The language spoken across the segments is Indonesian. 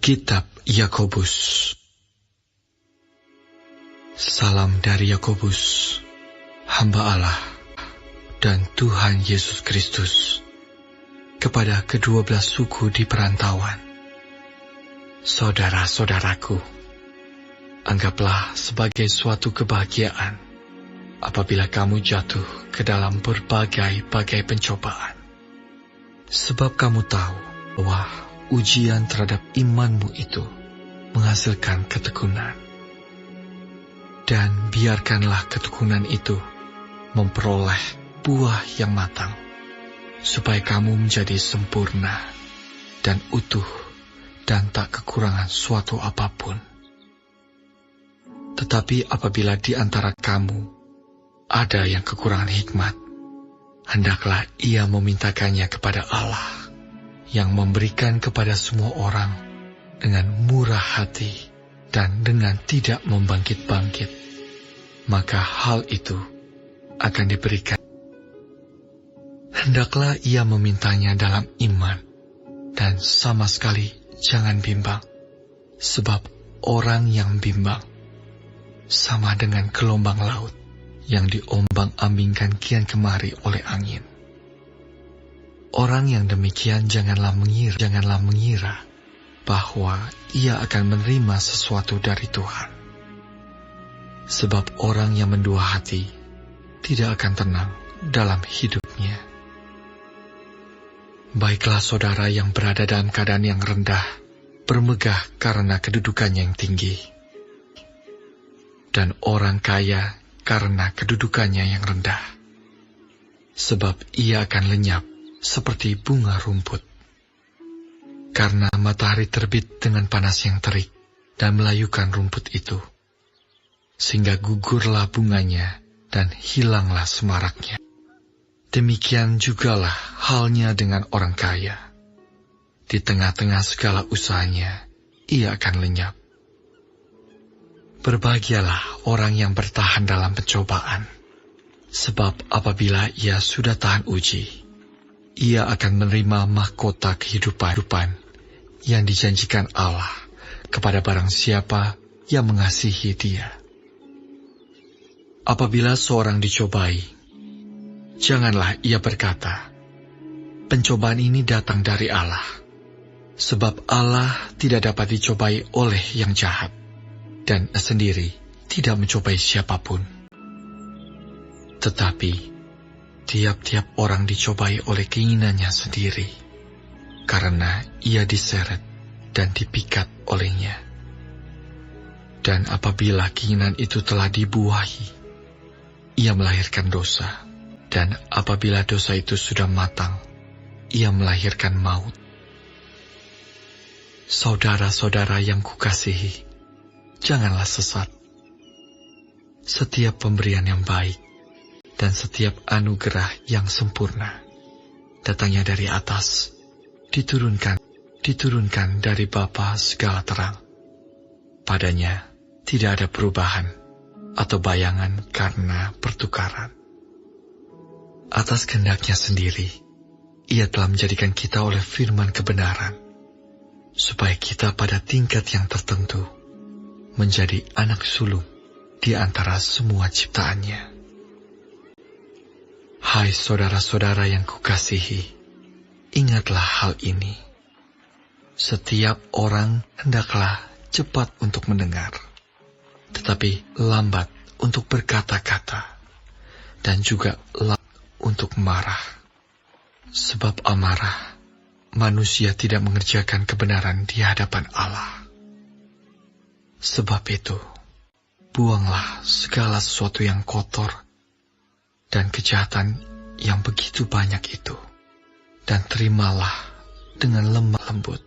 Kitab Yakobus. Salam dari Yakobus, hamba Allah dan Tuhan Yesus Kristus, kepada ke-12 suku di perantauan. Saudara-saudaraku, anggaplah sebagai suatu kebahagiaan apabila kamu jatuh ke dalam berbagai-bagai pencobaan. Sebab kamu tahu bahwa ujian terhadap imanmu itu menghasilkan ketekunan. Dan biarkanlah ketekunan itu memperoleh buah yang matang, supaya kamu menjadi sempurna dan utuh dan tak kekurangan suatu apapun. Tetapi apabila di antara kamu ada yang kekurangan hikmat, hendaklah ia memintakannya kepada Allah, yang memberikan kepada semua orang dengan murah hati dan dengan tidak membangkit-bangkit, maka hal itu akan diberikan. Hendaklah ia memintanya dalam iman, dan sama sekali jangan bimbang, sebab orang yang bimbang sama dengan gelombang laut yang diombang-ambingkan kian kemari oleh angin. Orang yang demikian janganlah mengira bahwa ia akan menerima sesuatu dari Tuhan. Sebab orang yang mendua hati tidak akan tenang dalam hidupnya. Baiklah saudara yang berada dalam keadaan yang rendah, bermegah karena kedudukannya yang tinggi. Dan orang kaya karena kedudukannya yang rendah. Sebab ia akan lenyap seperti bunga rumput. Karena matahari terbit dengan panas yang terik dan melayukan rumput itu, sehingga gugurlah bunganya dan hilanglah semaraknya. Demikian jugalah halnya dengan orang kaya. Di tengah-tengah segala usahanya, ia akan lenyap. Berbahagialah orang yang bertahan dalam pencobaan, sebab apabila ia sudah tahan uji, ia akan menerima mahkota kehidupan yang dijanjikan Allah kepada barang siapa yang mengasihi Dia. Apabila seorang dicobai, janganlah ia berkata, "Pencobaan ini datang dari Allah," sebab Allah tidak dapat dicobai oleh yang jahat, dan sendiri tidak mencobai siapapun. Tetapi tiap-tiap orang dicobai oleh keinginannya sendiri, karena ia diseret dan dipikat olehnya. Dan apabila keinginan itu telah dibuahi, ia melahirkan dosa, dan apabila dosa itu sudah matang, ia melahirkan maut. Saudara-saudara yang kukasihi, janganlah sesat. Setiap pemberian yang baik dan setiap anugerah yang sempurna datangnya dari atas, diturunkan dari Bapa segala terang. Padanya tidak ada perubahan atau bayangan karena pertukaran. Atas kehendaknya sendiri, ia telah menjadikan kita oleh firman kebenaran, supaya kita pada tingkat yang tertentu menjadi anak sulung di antara semua ciptaannya. Hai saudara-saudara yang kukasihi, ingatlah hal ini. Setiap orang hendaklah cepat untuk mendengar, tetapi lambat untuk berkata-kata, dan juga lambat untuk marah. Sebab amarah, manusia tidak mengerjakan kebenaran di hadapan Allah. Sebab itu, buanglah segala sesuatu yang kotor dan kejahatan yang begitu banyak itu, dan terimalah dengan lemah lembut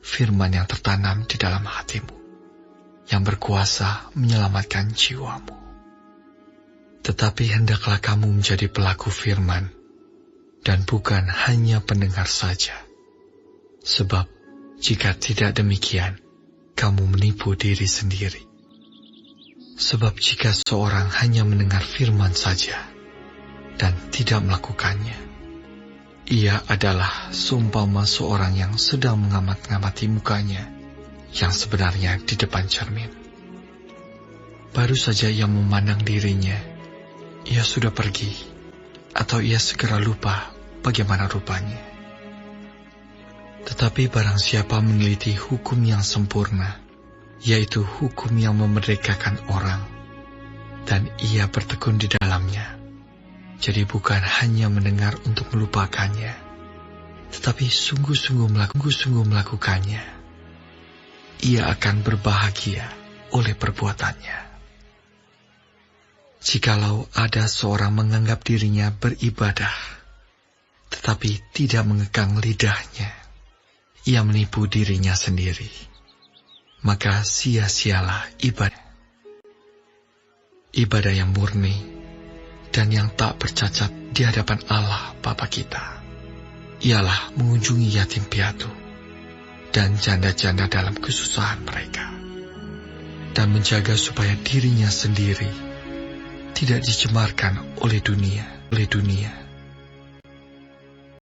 firman yang tertanam di dalam hatimu, yang berkuasa menyelamatkan jiwamu. Tetapi hendaklah kamu menjadi pelaku firman, dan bukan hanya pendengar saja. Sebab jika tidak demikian, kamu menipu diri sendiri. Sebab jika seorang hanya mendengar firman saja dan tidak melakukannya, ia adalah seumpama seorang yang sedang mengamat-ngamati mukanya yang sebenarnya di depan cermin. Baru saja ia memandang dirinya, ia sudah pergi, atau ia segera lupa bagaimana rupanya. Tetapi barang siapa meneliti hukum yang sempurna, yaitu hukum yang memerdekakan orang, dan ia bertekun di dalamnya, jadi bukan hanya mendengar untuk melupakannya, tetapi sungguh-sungguh melakukannya, ia akan berbahagia oleh perbuatannya. Jikalau ada seorang menganggap dirinya beribadah, tetapi tidak mengekang lidahnya, ia menipu dirinya sendiri, maka sia-sialah ibadah. Ibadah yang murni dan yang tak bercacat di hadapan Allah Bapa kita ialah mengunjungi yatim piatu dan janda-janda dalam kesusahan mereka, dan menjaga supaya dirinya sendiri tidak dicemarkan oleh dunia.